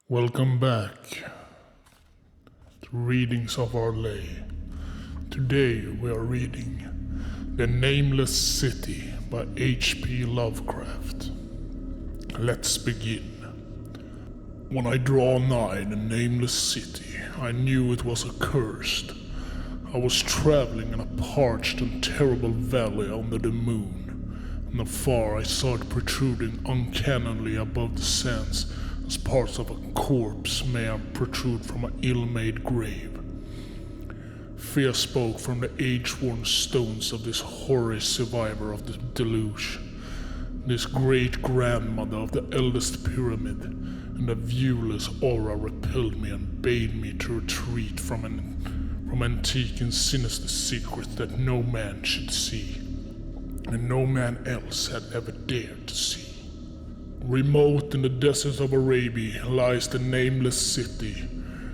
Welcome back to Readings of Our Lay. Today we are reading The Nameless City by H.P. Lovecraft. Let's begin. When I draw nigh the Nameless City, I knew it was accursed. I was traveling in a parched and terrible valley under the moon, and afar I saw it protruding uncannily above the sands as parts of a corpse may protrude from an ill-made grave. Fear spoke from the age-worn stones of this hoary survivor of the deluge, this great-grandmother of the eldest pyramid, and the viewless aura repelled me and bade me to retreat from antique and sinister secrets that no man should see, and no man else had ever dared to see. Remote in the deserts of Arabia lies the Nameless City,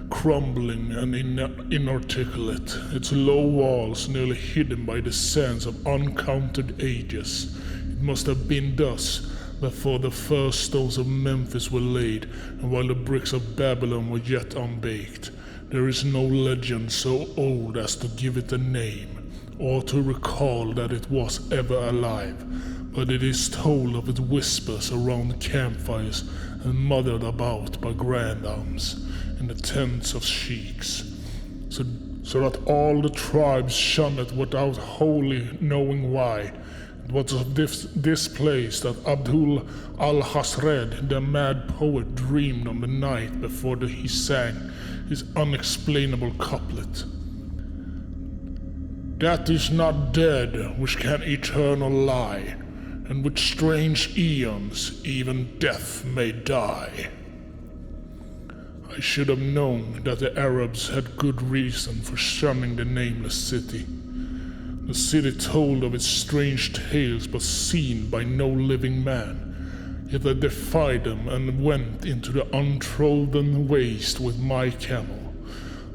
crumbling and inarticulate, its low walls nearly hidden by the sands of uncounted ages. It must have been thus before the first stones of Memphis were laid, and while the bricks of Babylon were yet unbaked. There is no legend so old as to give it a name, or to recall that it was ever alive. But it is told of its whispers around campfires and mothered about by grandams in the tents of sheiks, so that all the tribes shun it without wholly knowing why. It was of this place that Abdul al-Hasred, the mad poet, dreamed on the night before he sang his unexplainable couplet. That is not dead which can eternal lie, and with strange eons even death may die. I should have known that the Arabs had good reason for shunning the Nameless City. The city told of its strange tales but seen by no living man, yet I defied them and went into the untrodden waste with my camel.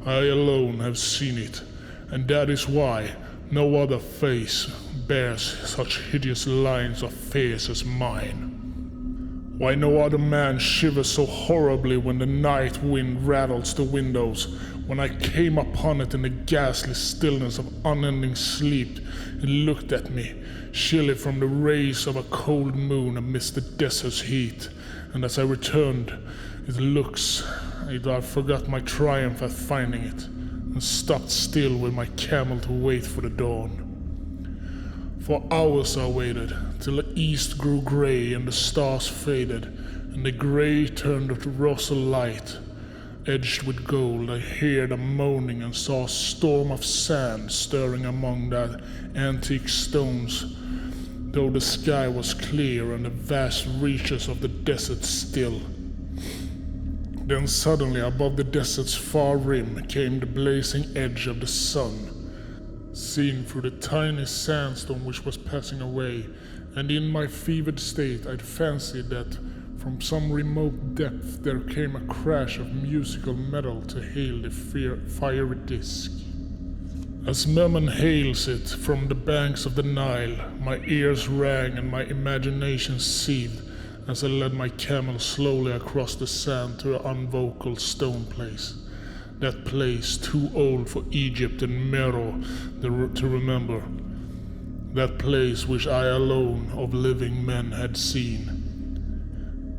I alone have seen it, and that is why no other face bears such hideous lines of fears as mine. Why no other man shivers so horribly when the night wind rattles the windows. When I came upon it in the ghastly stillness of unending sleep, it looked at me, chilly from the rays of a cold moon amidst the desert's heat, and as I returned its looks, I forgot my triumph at finding it, and stopped still with my camel to wait for the dawn. For hours I waited, till the east grew grey and the stars faded, and the grey turned to rosy light. Edged with gold, I heard a moaning and saw a storm of sand stirring among the antique stones, though the sky was clear and the vast reaches of the desert still. Then suddenly above the desert's far rim came the blazing edge of the sun, seen through the tiny sandstone which was passing away, and in my fevered state I'd fancied that from some remote depth there came a crash of musical metal to hail the fiery disk. As Merman hails it from the banks of the Nile, my ears rang and my imagination seethed as I led my camel slowly across the sand to an unvocal stone place. That place too old for Egypt and Meroe to remember. That place which I alone of living men had seen.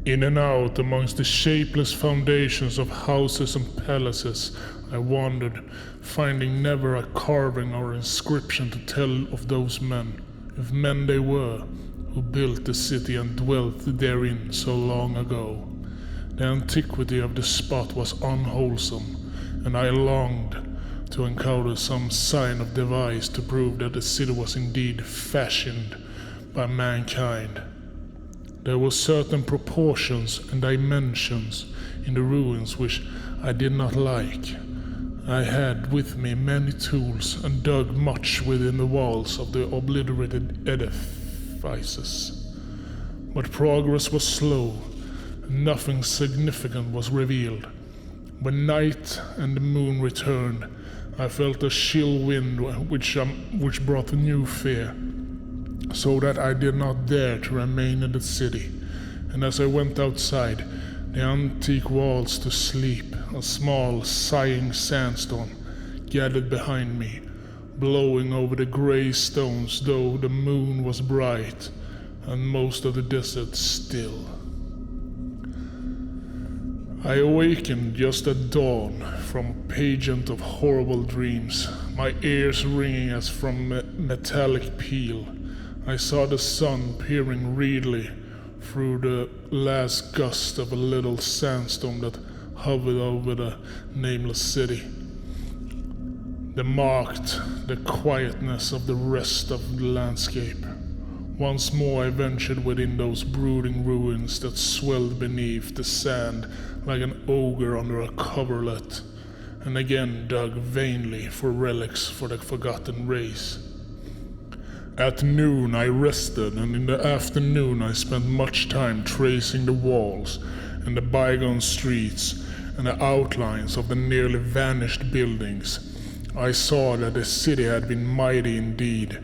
In and out amongst the shapeless foundations of houses and palaces I wandered, finding never a carving or inscription to tell of those men, if men they were, who built the city and dwelt therein so long ago. The antiquity of the spot was unwholesome, and I longed to encounter some sign of device to prove that the city was indeed fashioned by mankind. There were certain proportions and dimensions in the ruins which I did not like. I had with me many tools and dug much within the walls of the obliterated edifices. But progress was slow, and nothing significant was revealed. When night and the moon returned, I felt a chill wind which brought a new fear, so that I did not dare to remain in the city, and as I went outside, the antique walls to sleep. A small, sighing sandstorm gathered behind me, blowing over the grey stones, though the moon was bright and most of the desert still. I awakened just at dawn from a pageant of horrible dreams, my ears ringing as from a metallic peal. I saw the sun peering reedily through the last gust of a little sandstorm that hovered over the Nameless City. They marked the quietness of the rest of the landscape. Once more I ventured within those brooding ruins that swelled beneath the sand like an ogre under a coverlet, and again dug vainly for relics for the forgotten race. At noon I rested, and in the afternoon I spent much time tracing the walls and the bygone streets and the outlines of the nearly vanished buildings. I saw that the city had been mighty indeed,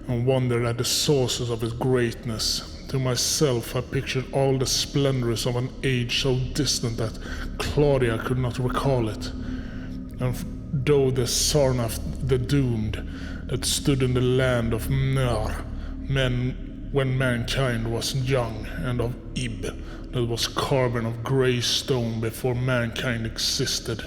and wondered at the sources of its greatness. To myself I pictured all the splendors of an age so distant that Claudia could not recall it, and though the Sarnath the Doomed that stood in the land of Mnar, when mankind was young, and of Ib that was carven of grey stone before mankind existed.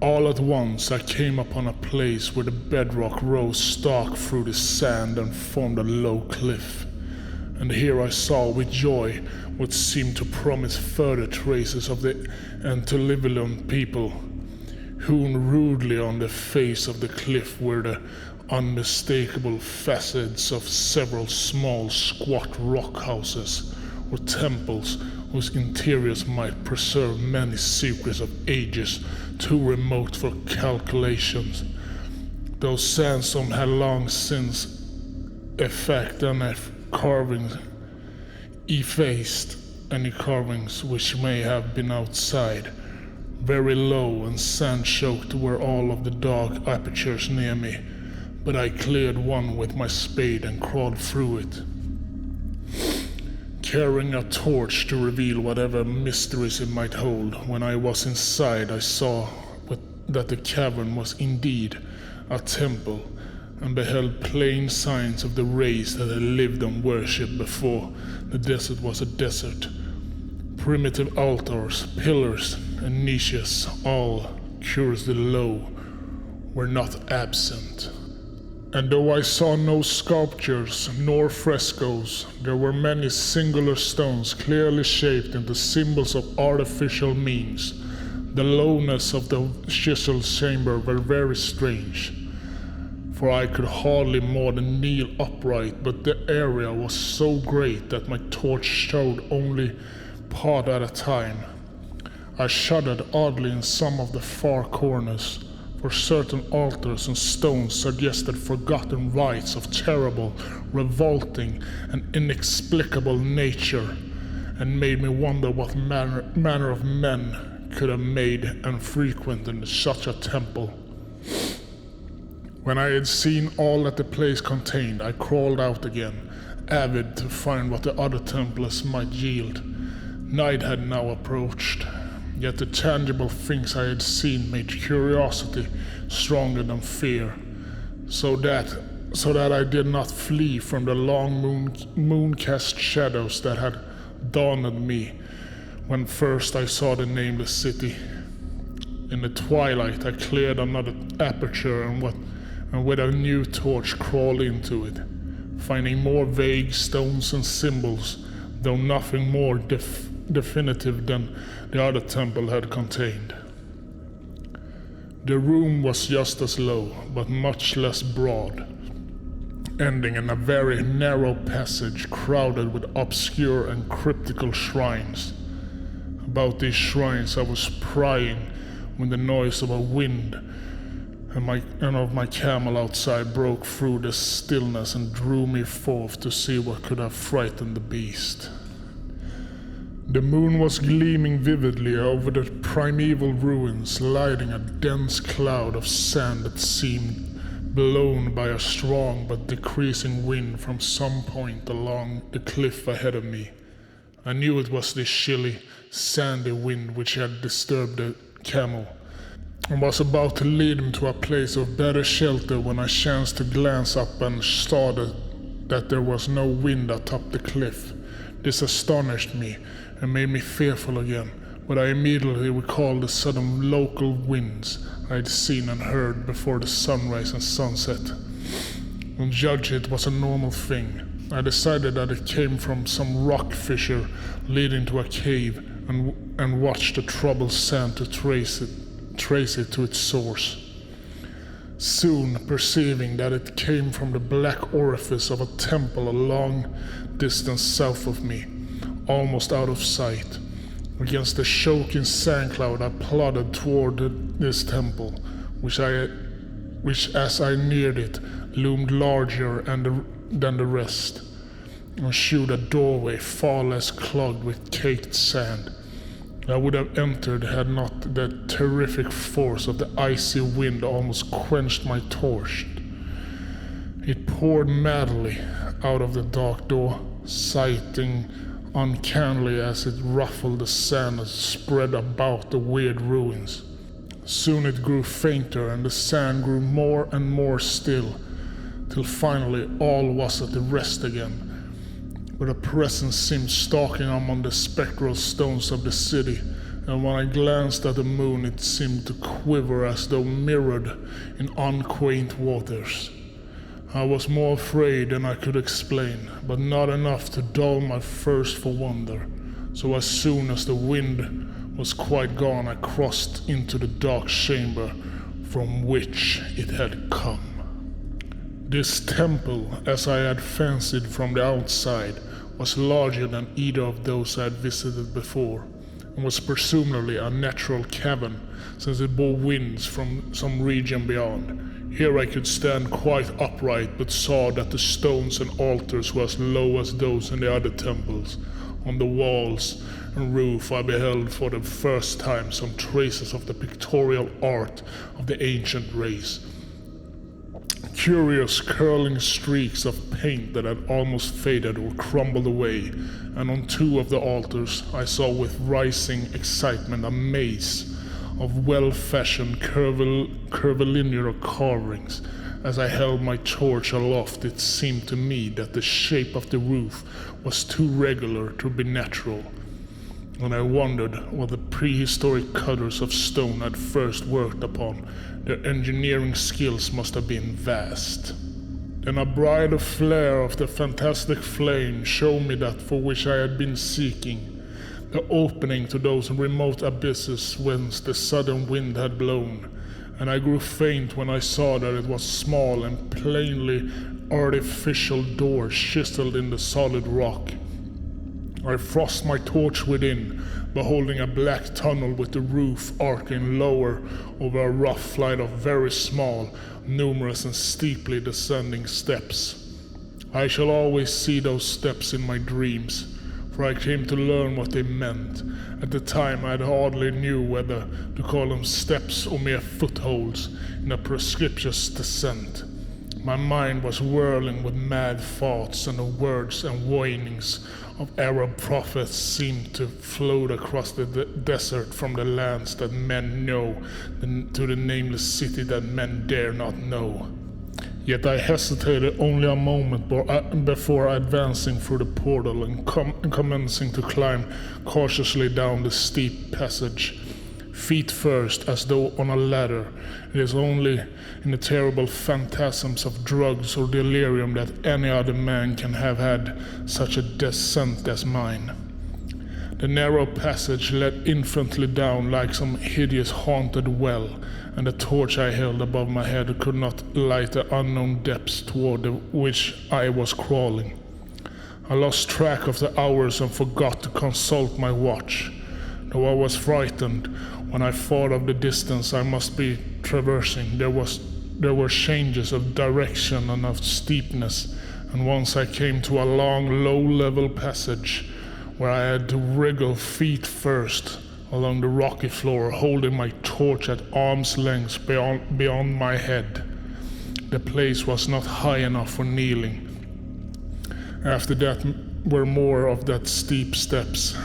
All at once I came upon a place where the bedrock rose stark through the sand and formed a low cliff. And here I saw with joy what seemed to promise further traces of the antediluvian people. Hewn rudely on the face of the cliff were the unmistakable facades of several small squat rock houses or temples whose interiors might preserve many secrets of ages too remote for calculations. Those sandstones had long since effect and carvings effaced any carvings which may have been outside. Very low and sand-choked were all of the dark apertures near me, but I cleared one with my spade and crawled through it, carrying a torch to reveal whatever mysteries it might hold. When I was inside, I saw that the cavern was indeed a temple, and beheld plain signs of the race that had lived and worshipped before the desert was a desert. Primitive altars, pillars, and niches, all curiously low, were not absent. And though I saw no sculptures nor frescoes, there were many singular stones clearly shaped into symbols of artificial means. The lowness of the chiseled chamber were very strange, for I could hardly more than kneel upright, but the area was so great that my torch showed only part at a time. I shuddered oddly in some of the far corners, for certain altars and stones suggested forgotten rites of terrible, revolting, and inexplicable nature, and made me wonder what manner of men could have made and frequented such a temple. When I had seen all that the place contained, I crawled out again, avid to find what the other temples might yield. Night had now approached, yet the tangible things I had seen made curiosity stronger than fear, so that I did not flee from the long moon-cast shadows that had dawned on me when first I saw the Nameless City. In the twilight I cleared another aperture and with a new torch crawled into it, finding more vague stones and symbols, though nothing more definitive than the other temple had contained. The room was just as low, but much less broad, ending in a very narrow passage crowded with obscure and cryptical shrines. About these shrines I was prying when the noise of a wind and of my camel outside broke through the stillness and drew me forth to see what could have frightened the beast. The moon was gleaming vividly over the primeval ruins, lighting a dense cloud of sand that seemed blown by a strong but decreasing wind from some point along the cliff ahead of me. I knew it was this chilly, sandy wind which had disturbed the camel, and was about to lead him to a place of better shelter when I chanced to glance up and saw that there was no wind atop the cliff. This astonished me and made me fearful again, but I immediately recalled the sudden local winds I had seen and heard before the sunrise and sunset, and judged it was a normal thing. I decided that it came from some rock fissure leading to a cave, and watched the troubled sand to trace it to its source. Soon perceiving that it came from the black orifice of a temple a long distance south of me, almost out of sight, against the choking sand cloud I plodded toward this temple, which as I neared it loomed larger than the rest, and shewed a doorway far less clogged with caked sand. I would have entered had not the terrific force of the icy wind almost quenched my torch. It poured madly out of the dark door, sighing uncannily as it ruffled the sand and spread about the weird ruins. Soon it grew fainter and the sand grew more and more still, till finally all was at rest again. But a presence seemed stalking among the spectral stones of the city, and when I glanced at the moon it seemed to quiver as though mirrored in unquaint waters. I was more afraid than I could explain, but not enough to dull my thirst for wonder. So as soon as the wind was quite gone, I crossed into the dark chamber from which it had come. This temple, as I had fancied from the outside, was larger than either of those I had visited before, and was presumably a natural cavern, since it bore winds from some region beyond. Here I could stand quite upright, but saw that the stones and altars were as low as those in the other temples. On the walls and roof I beheld for the first time some traces of the pictorial art of the ancient race. Curious curling streaks of paint that had almost faded or crumbled away, and on two of the altars I saw with rising excitement a maze of well-fashioned curvilinear carvings. As I held my torch aloft, it seemed to me that the shape of the roof was too regular to be natural, and I wondered what the prehistoric cutters of stone had first worked upon. Their engineering skills must have been vast. Then a brighter flare of the fantastic flame showed me that for which I had been seeking, the opening to those remote abysses whence the sudden wind had blown, and I grew faint when I saw that it was small and plainly artificial door chiseled in the solid rock. I thrust my torch within, beholding a black tunnel with the roof arcing lower over a rough flight of very small, numerous and steeply descending steps. I shall always see those steps in my dreams, for I came to learn what they meant. At the time I hardly knew whether to call them steps or mere footholds in a precipitous descent. My mind was whirling with mad thoughts, and the words and warnings of Arab prophets seemed to float across the desert from the lands that men know to the nameless city that men dare not know. Yet I hesitated only a moment before advancing through the portal and commencing to climb cautiously down the steep passage, feet first, as though on a ladder. It is only in the terrible phantasms of drugs or delirium that any other man can have had such a descent as mine. The narrow passage led infinitely down like some hideous haunted well, and the torch I held above my head could not light the unknown depths toward which I was crawling. I lost track of the hours and forgot to consult my watch, though I was frightened when I thought of the distance I must be traversing. There were changes of direction and of steepness, and once I came to a long, low-level passage where I had to wriggle feet first along the rocky floor, holding my torch at arm's length beyond my head. The place was not high enough for kneeling. After that were more of that steep steps,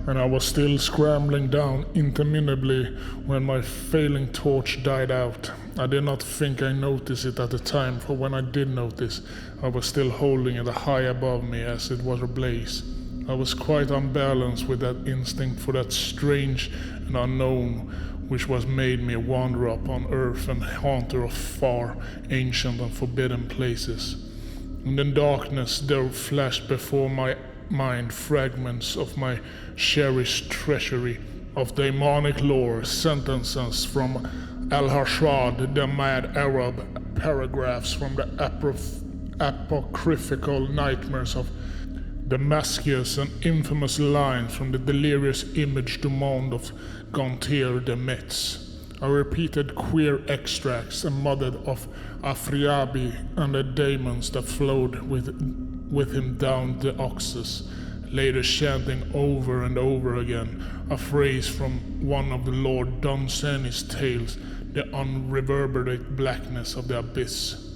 and I was still scrambling down interminably when my failing torch died out. I did not think I noticed it at the time, for when I did notice, I was still holding it high above me as it was ablaze. I was quite unbalanced with that instinct for that strange and unknown which was made me a wanderer upon earth and haunter of far, ancient and forbidden places. In the darkness there flashed before my mind fragments of my cherished treasury of demonic lore, sentences from Al-Harshad, the mad Arab, paragraphs from the apocryphal nightmares of Damascus, and infamous lines from the delirious image du monde of Gontier de Metz. I repeated queer extracts and muttered of Afriabi and the demons that flowed with him down the Oxus, later chanting over and over again a phrase from one of the Lord Dunsany's tales, the unreverberated blackness of the abyss.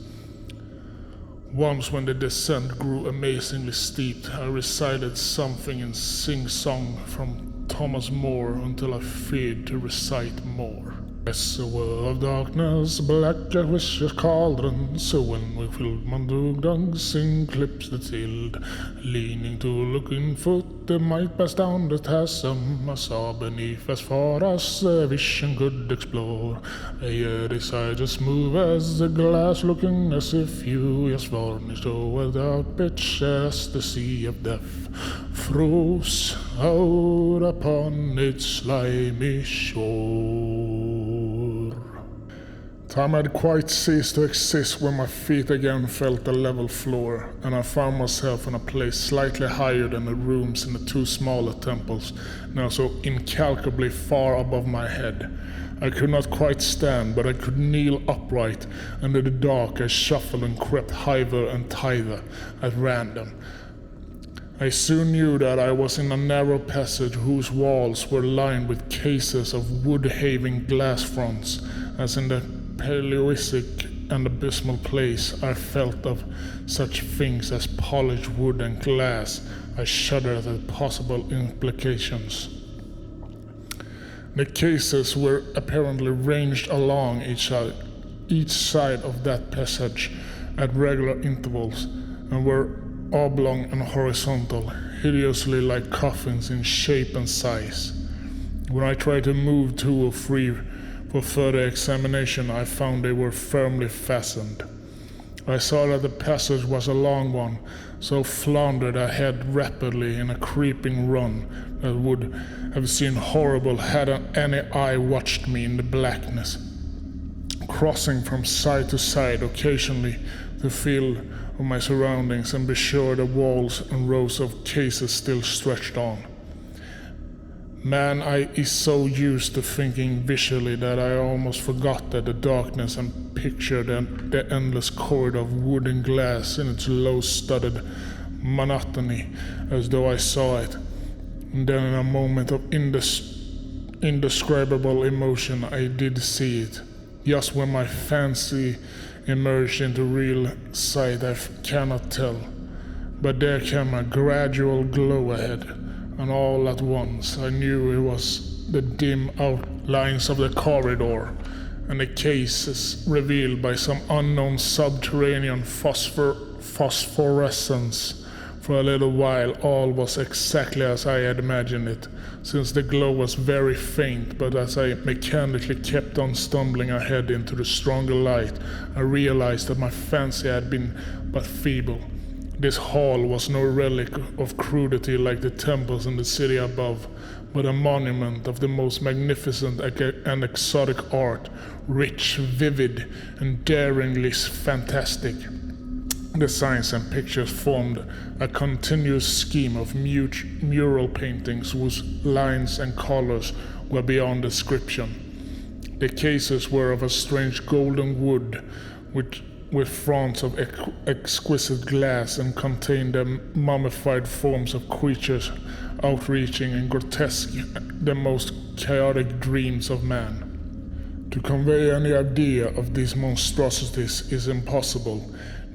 Once when the descent grew amazingly steep, I recited something in sing-song from Thomas More until I feared to recite more. Yes, a world of darkness, black a vicious cauldron, so when we filled Mondugdung, sing clips that sealed, leaning to looking foot, they might pass down the chasm I saw beneath as far as the vision could explore. They side as smooth as the glass, looking as if you just varnished without pitch as the sea of death froze out upon its slimy shore. Time had quite ceased to exist when my feet again felt the level floor, and I found myself in a place slightly higher than the rooms in the two smaller temples, now so incalculably far above my head. I could not quite stand, but I could kneel upright. Under the dark I shuffled and crept hither and thither at random. I soon knew that I was in a narrow passage whose walls were lined with cases of wood-having glass fronts, as in the Paleolithic and abysmal place I felt of such things as polished wood and glass. I shuddered at the possible implications. The cases were apparently ranged along each side of that passage at regular intervals, and were oblong and horizontal, hideously like coffins in shape and size. When I tried to move two or three for further examination, I found they were firmly fastened. I saw that the passage was a long one, so floundered ahead rapidly in a creeping run that would have seemed horrible had any eye watched me in the blackness, crossing from side to side occasionally to feel of my surroundings and be sure the walls and rows of cases still stretched on. Man, I is so used to thinking visually that I almost forgot that the darkness and pictured the endless corridor of wood and glass in its low-studded monotony as though I saw it. And then in a moment of indescribable emotion I did see it. Just when my fancy emerged into real sight I cannot tell. But there came a gradual glow ahead, and all at once I knew it was the dim outlines of the corridor, and the cases revealed by some unknown subterranean phosphorescence. For a little while all was exactly as I had imagined it, since the glow was very faint, but as I mechanically kept on stumbling ahead into the stronger light, I realized that my fancy had been but feeble. This hall was no relic of crudity like the temples in the city above, but a monument of the most magnificent and exotic art, rich, vivid, and daringly fantastic. The signs and pictures formed a continuous scheme of mural paintings whose lines and colors were beyond description. The cases were of a strange golden wood with fronts of exquisite glass, and contained the mummified forms of creatures outreaching and grotesque the most chaotic dreams of man. To convey any idea of these monstrosities is impossible.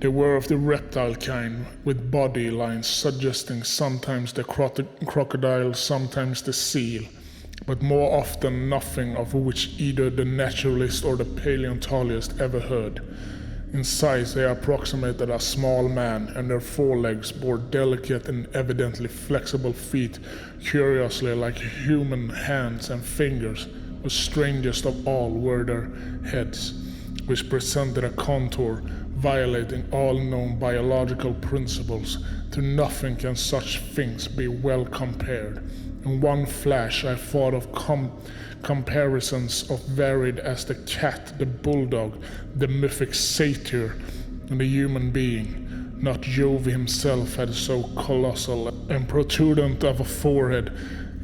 They were of the reptile kind, with body lines suggesting sometimes the crocodile, sometimes the seal, but more often nothing of which either the naturalist or the paleontologist ever heard. In size they approximated a small man, and their forelegs bore delicate and evidently flexible feet, curiously like human hands and fingers, but strangest of all were their heads, which presented a contour violating all known biological principles. To nothing can such things be well compared. In one flash I thought of comparisons of varied as the cat, the bulldog, the mythic satyr, and the human being. Not Jove himself had so colossal and protrudent of a forehead,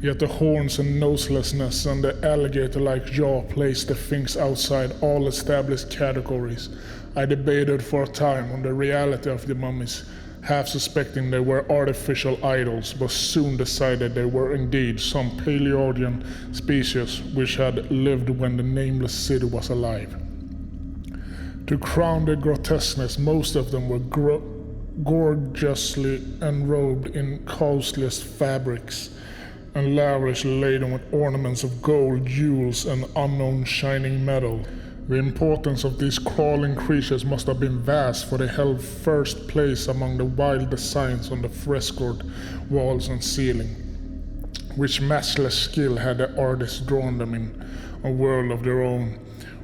yet the horns and noselessness and the alligator-like jaw placed the things outside all established categories. I debated for a time on the reality of the mummies, half suspecting they were artificial idols, but soon decided they were indeed some Paleogean species which had lived when the Nameless City was alive. To crown their grotesqueness, most of them were gorgeously enrobed in costliest fabrics, and lavishly laden with ornaments of gold, jewels, and unknown shining metal. The importance of these crawling creatures must have been vast, for they held first place among the wild designs on the frescoed walls and ceiling. Which matchless skill had the artists drawn them in a world of their own,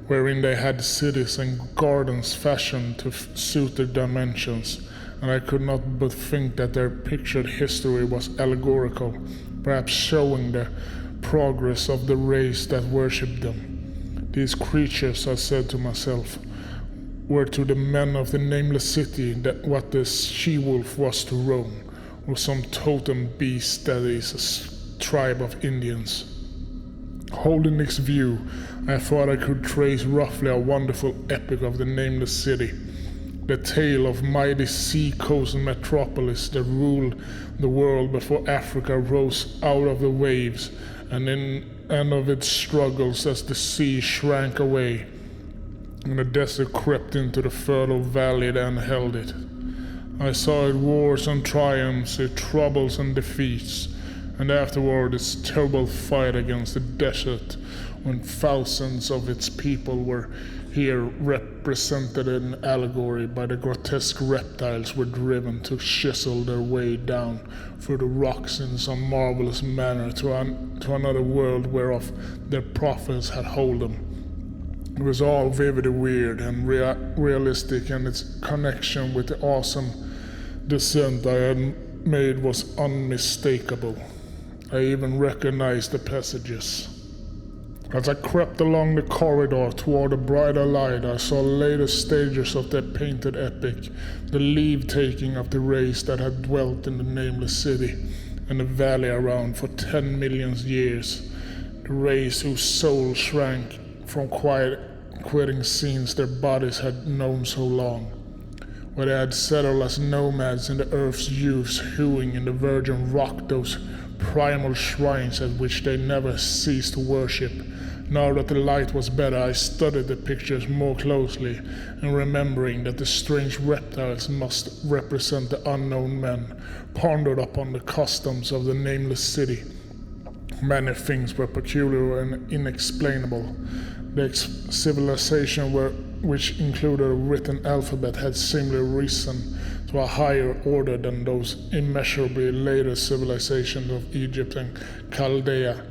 wherein they had cities and gardens fashioned to suit their dimensions, and I could not but think that their pictured history was allegorical, perhaps showing the progress of the race that worshipped them. These creatures, I said to myself, were to the men of the Nameless City that what the she-wolf was to Rome, or some totem beast that is a tribe of Indians. Holding this view, I thought I could trace roughly a wonderful epic of the Nameless City, the tale of mighty sea-coast metropolis that ruled the world before Africa rose out of the waves, and of its struggles as the sea shrank away, and the desert crept into the fertile valley that held it. I saw its wars and triumphs, its troubles and defeats, and afterward its terrible fight against the desert, when thousands of its people were here represented in allegory by the grotesque reptiles were driven to chisel their way down through the rocks in some marvelous manner to another world whereof their prophets had hold them. It was all vividly weird and realistic, and its connection with the awesome descent I had made was unmistakable. I even recognized the passages. As I crept along the corridor toward the brighter light, I saw later stages of that painted epic, the leave-taking of the race that had dwelt in the Nameless City and the valley around for 10 million years, the race whose souls shrank from quitting scenes their bodies had known so long, where they had settled as nomads in the earth's youths, hewing in the virgin rock those primal shrines at which they never ceased to worship. Now that the light was better, I studied the pictures more closely, and remembering that the strange reptiles must represent the unknown men, pondered upon the customs of the Nameless City. Many things were peculiar and inexplainable. The civilization which included a written alphabet had seemingly risen to a higher order than those immeasurably later civilizations of Egypt and Chaldea.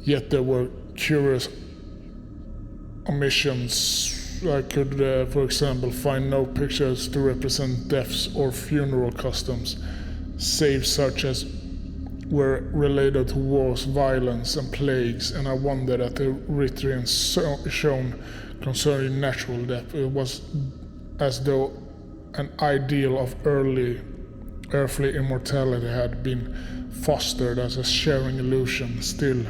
Yet there were curious omissions. I could, for example, find no pictures to represent deaths or funeral customs, save such as were related to wars, violence, and plagues, and I wondered at the written shown concerning natural death. It was as though an ideal of earthly immortality had been fostered as a sharing illusion. Still,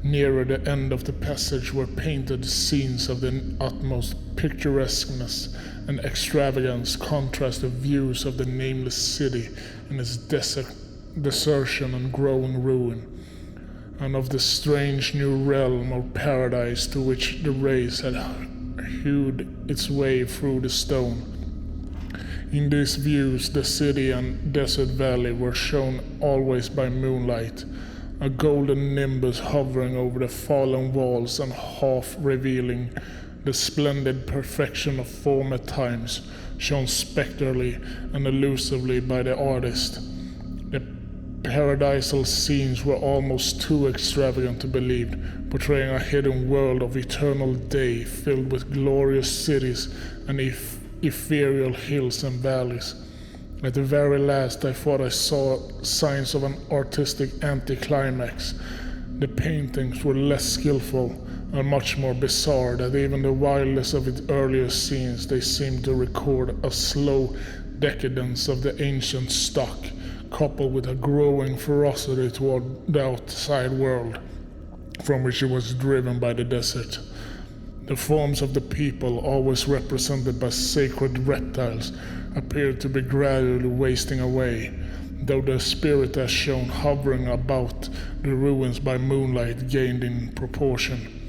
nearer the end of the passage were painted scenes of the utmost picturesqueness and extravagance, contrasted views of the Nameless City and its desertion and growing ruin, and of the strange new realm or paradise to which the race had hewed its way through the stone. In these views, the city and desert valley were shown always by moonlight, a golden nimbus hovering over the fallen walls and half revealing the splendid perfection of former times, shown spectrally and elusively by the artist. The paradisal scenes were almost too extravagant to believe, portraying a hidden world of eternal day filled with glorious cities and ethereal hills and valleys. At the very last, I thought I saw signs of an artistic anticlimax. The paintings were less skillful and much more bizarre than even the wildest of its earlier scenes. They seemed to record a slow decadence of the ancient stock, coupled with a growing ferocity toward the outside world, from which it was driven by the desert. The forms of the people, always represented by sacred reptiles, appeared to be gradually wasting away, though the spirit as shown hovering about the ruins by moonlight gained in proportion.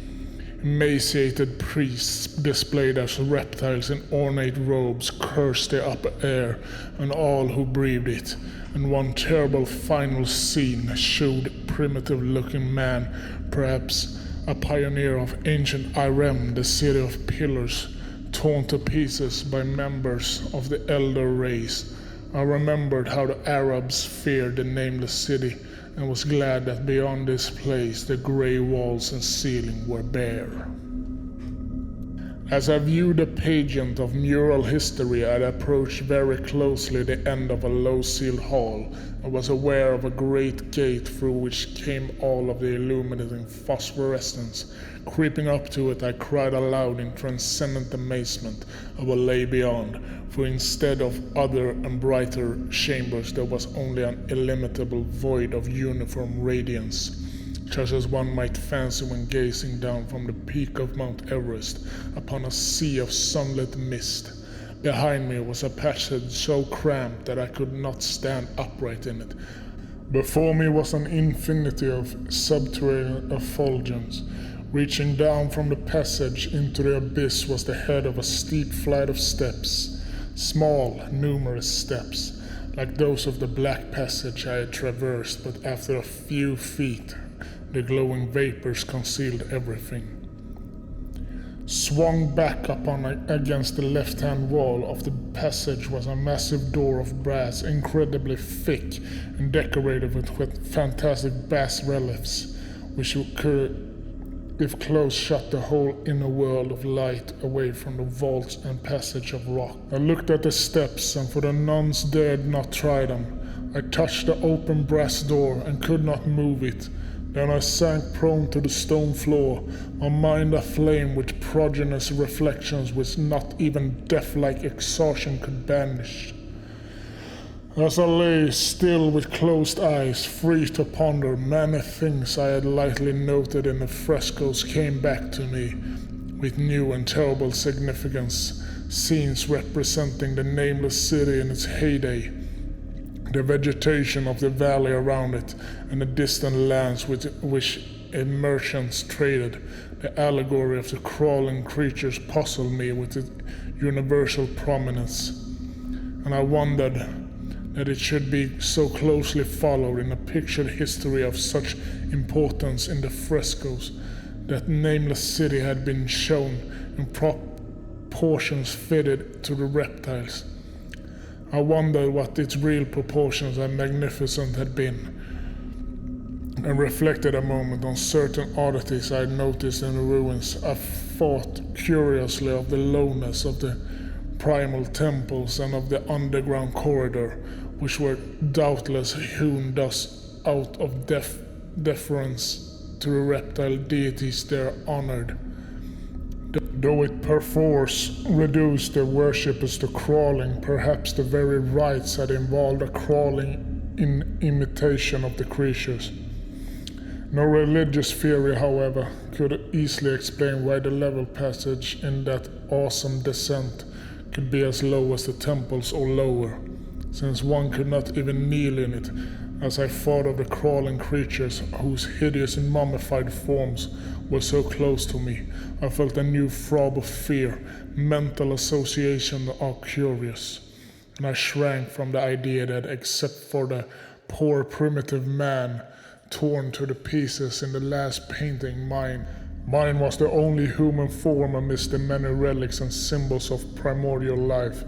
Emaciated priests displayed as reptiles in ornate robes cursed the upper air and all who breathed it, and one terrible final scene showed a primitive-looking man, perhaps a pioneer of ancient Irem, the city of pillars, torn to pieces by members of the elder race. I remembered how the Arabs feared the Nameless City and was glad that beyond this place the grey walls and ceiling were bare. As I viewed the pageant of mural history, I approached very closely the end of a low-ceiled hall and was aware of a great gate through which came all of the illuminating phosphorescence. Creeping up to it, I cried aloud in transcendent amazement of what lay beyond, for instead of other and brighter chambers there was only an illimitable void of uniform radiance, such as one might fancy when gazing down from the peak of Mount Everest upon a sea of sunlit mist. Behind me was a passage so cramped that I could not stand upright in it. Before me was an infinity of subterranean effulgence. Reaching down from the passage into the abyss was the head of a steep flight of steps, small, numerous steps, like those of the black passage I had traversed, but after a few feet, the glowing vapors concealed everything. Swung back against the left-hand wall of the passage was a massive door of brass, incredibly thick and decorated with fantastic bas-reliefs, which could, if closed, shut the whole inner world of light away from the vaults and passage of rock. I looked at the steps, and for the nuns dared not try them. I touched the open brass door and could not move it. Then I sank prone to the stone floor, my mind aflame with prodigious reflections which not even death-like exhaustion could banish. As I lay still with closed eyes, free to ponder, many things I had lightly noted in the frescoes came back to me with new and terrible significance. Scenes representing the Nameless City in its heyday, the vegetation of the valley around it, and the distant lands with which merchants traded. The allegory of the crawling creatures puzzled me with its universal prominence, and I wondered that it should be so closely followed in a pictured history of such importance in the frescoes. That Nameless City had been shown in proportions fitted to the reptiles. I wondered what its real proportions and magnificence had been, and reflected a moment on certain oddities I had noticed in the ruins. I thought curiously of the lowness of the primal temples and of the underground corridor, which were doubtless hewn thus out of deference to the reptile deities there honored, though it perforce reduced their worshippers to crawling. Perhaps the very rites had involved a crawling in imitation of the creatures. No religious theory, however, could easily explain why the level passage in that awesome descent could be as low as the temples or lower, since one could not even kneel in it. As I thought of the crawling creatures whose hideous and mummified forms were so close to me, I felt a new throb of fear. Mental associations are curious. and I shrank from the idea that except for the poor primitive man torn to the pieces in the last painting, mine was the only human form amidst the many relics and symbols of primordial life.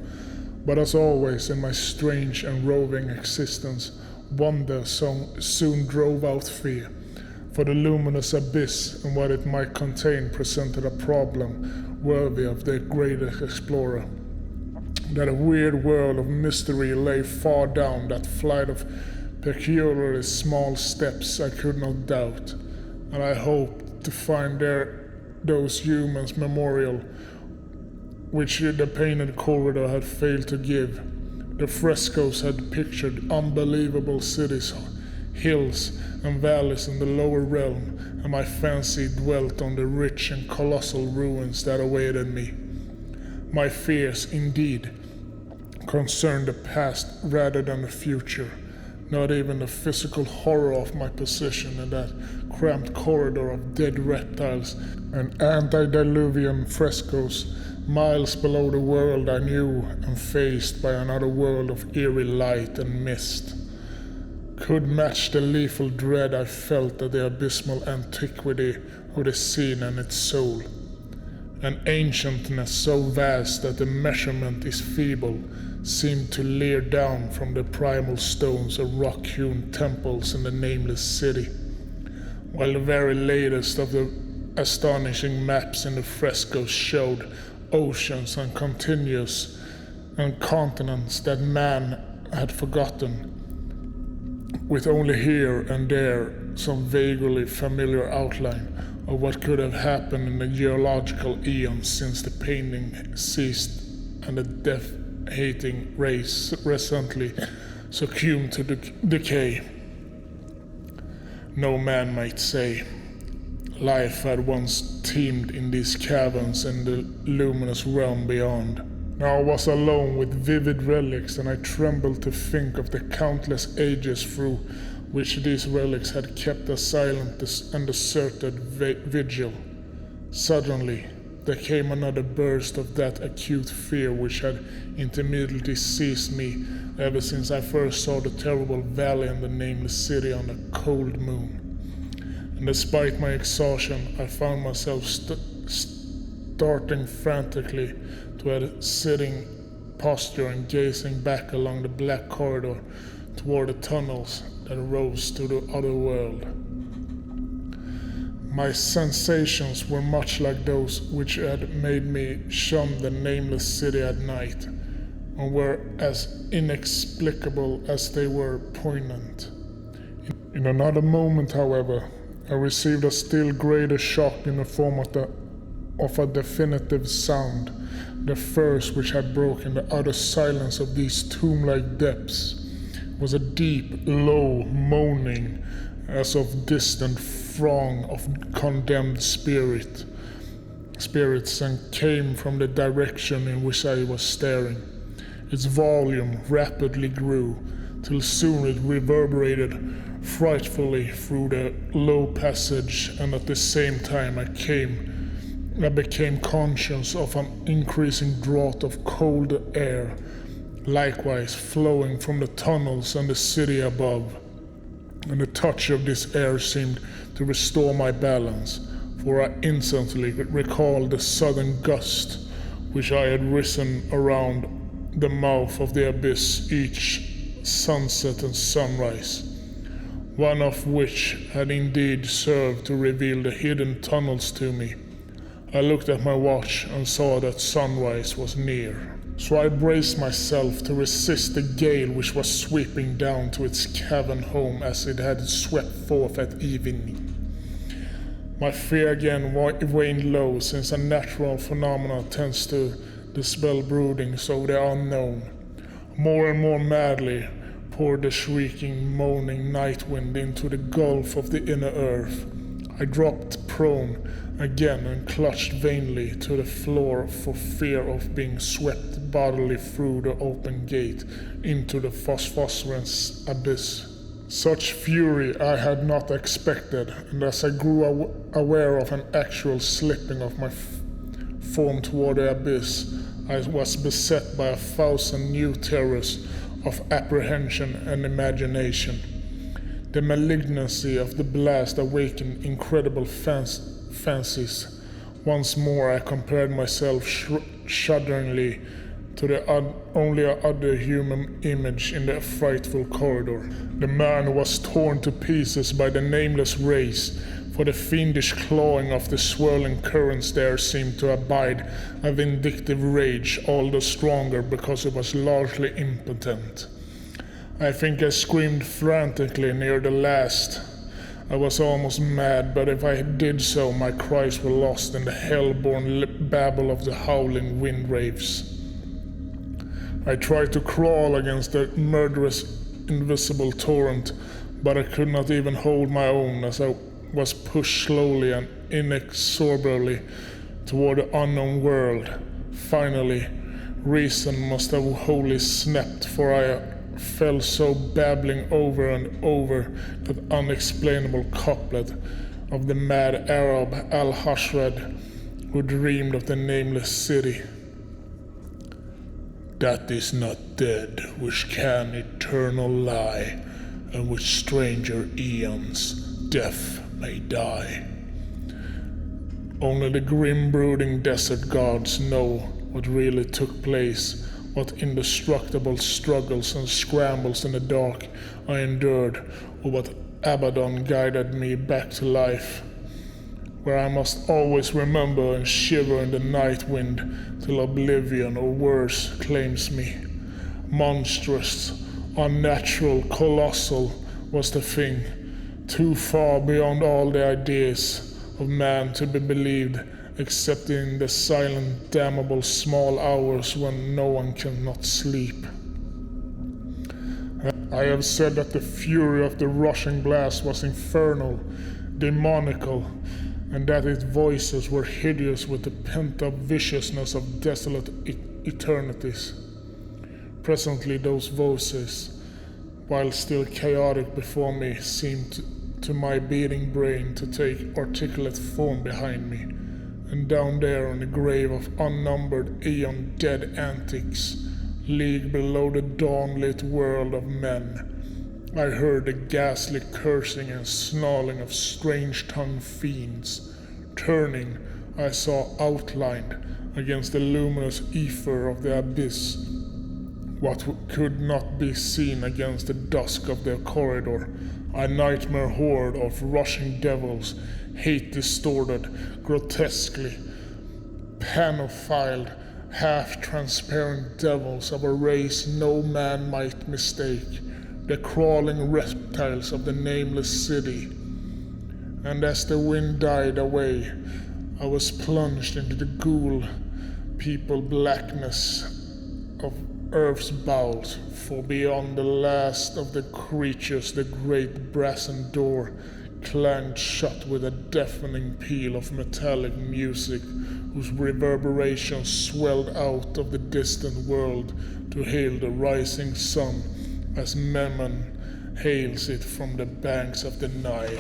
But as always in my strange and roving existence, wonder soon drove out fear, for the luminous abyss and what it might contain presented a problem worthy of the greatest explorer. That a weird world of mystery lay far down that flight of peculiarly small steps I could not doubt, and I hoped to find there those humans memorial which the painted corridor had failed to give. The frescoes had pictured unbelievable cities, hills, and valleys in the lower realm, and my fancy dwelt on the rich and colossal ruins that awaited me. My fears, indeed, concerned the past rather than the future. Not even the physical horror of my position in that cramped corridor of dead reptiles and antediluvian frescoes, miles below the world I knew and faced by another world of eerie light and mist, could match the lethal dread I felt at the abysmal antiquity of the scene and its soul. An ancientness so vast that the measurement is feeble seemed to leer down from the primal stones of rock-hewn temples in the Nameless City, while the very latest of the astonishing maps in the frescoes showed oceans and continuous and continents that man had forgotten, with only here and there some vaguely familiar outline of what could have happened in the geological eons since the painting ceased and the death-hating race recently succumbed to decay. No man might say life had once teemed in these caverns in the luminous realm beyond. Now I was alone with vivid relics, and I trembled to think of the countless ages through which these relics had kept a silent and deserted vigil. Suddenly, there came another burst of that acute fear which had intermittently seized me ever since I first saw the terrible valley and the Nameless City on a cold moon. And despite my exhaustion, I found myself starting frantically to a sitting posture and gazing back along the black corridor toward the tunnels that rose to the other world. My sensations were much like those which had made me shun the Nameless City at night, and were as inexplicable as they were poignant. In another moment, however, I received a still greater shock in the form of a definitive sound, the first which had broken the utter silence of these tomb-like depths. Was a deep, low moaning, as of distant throng of condemned spirits, and came from the direction in which I was staring. Its volume rapidly grew, till soon it reverberated frightfully through the low passage, and at the same time I became conscious of an increasing draught of cold air, likewise flowing from the tunnels and the city above. And the touch of this air seemed to restore my balance, for I instantly recalled the sudden gust which I had risen around the mouth of the abyss each sunset and sunrise, one of which had indeed served to reveal the hidden tunnels to me. I looked at my watch and saw that sunrise was near. So I braced myself to resist the gale which was sweeping down to its cavern home as it had swept forth at evening. My fear again waned low, since a natural phenomenon tends to dispel broodings over the unknown. More and more madly poured the shrieking, moaning night wind into the gulf of the inner earth. I dropped prone again and clutched vainly to the floor for fear of being swept bodily through the open gate into the phosphorescent abyss. Such fury I had not expected, and as I grew aware of an actual slipping of my form toward the abyss, I was beset by 1,000 new terrors of apprehension and imagination. The malignancy of the blast awakened incredible fancies. Once more I compared myself shudderingly to the only other human image in the frightful corridor. The man who was torn to pieces by the nameless race, for the fiendish clawing of the swirling currents there seemed to abide a vindictive rage, all the stronger because it was largely impotent. I think I screamed frantically near the last. I was almost mad, but if I did so, my cries were lost in the hell-born babble of the howling wind waves. I tried to crawl against the murderous, invisible torrent, but I could not even hold my own as I was pushed slowly and inexorably toward the unknown world. Finally, reason must have wholly snapped, for I fell so babbling over and over that unexplainable couplet of the mad Arab Al-Hashred who dreamed of the nameless city. That is not dead which can eternal lie, and with stranger eons death may die. Only the grim brooding desert gods know what really took place, what indestructible struggles and scrambles in the dark I endured, or what Abaddon guided me back to life, where I must always remember and shiver in the night wind till oblivion or worse claims me. Monstrous, unnatural, colossal was the thing, too far beyond all the ideas of man to be believed, except in the silent, damnable small hours when no one cannot sleep. I have said that the fury of the rushing blast was infernal, demonical, and that its voices were hideous with the pent-up viciousness of desolate eternities. Presently those voices, while still chaotic before me, seemed to my beating brain to take articulate form behind me, and down there in the grave of unnumbered aeon-dead antics, league below the dawn-lit world of men, I heard the ghastly cursing and snarling of strange-tongued fiends. Turning, I saw outlined against the luminous ether of the abyss what could not be seen against the dusk of the corridor, a nightmare horde of rushing devils, hate-distorted, grotesquely panophiled, half-transparent devils of a race no man might mistake, the crawling reptiles of the Nameless City. And as the wind died away, I was plunged into the ghoul people blackness of Earth's bowels, for beyond the last of the creatures the great brazen door clanged shut with a deafening peal of metallic music, whose reverberations swelled out of the distant world to hail the rising sun as Memnon hails it from the banks of the Nile.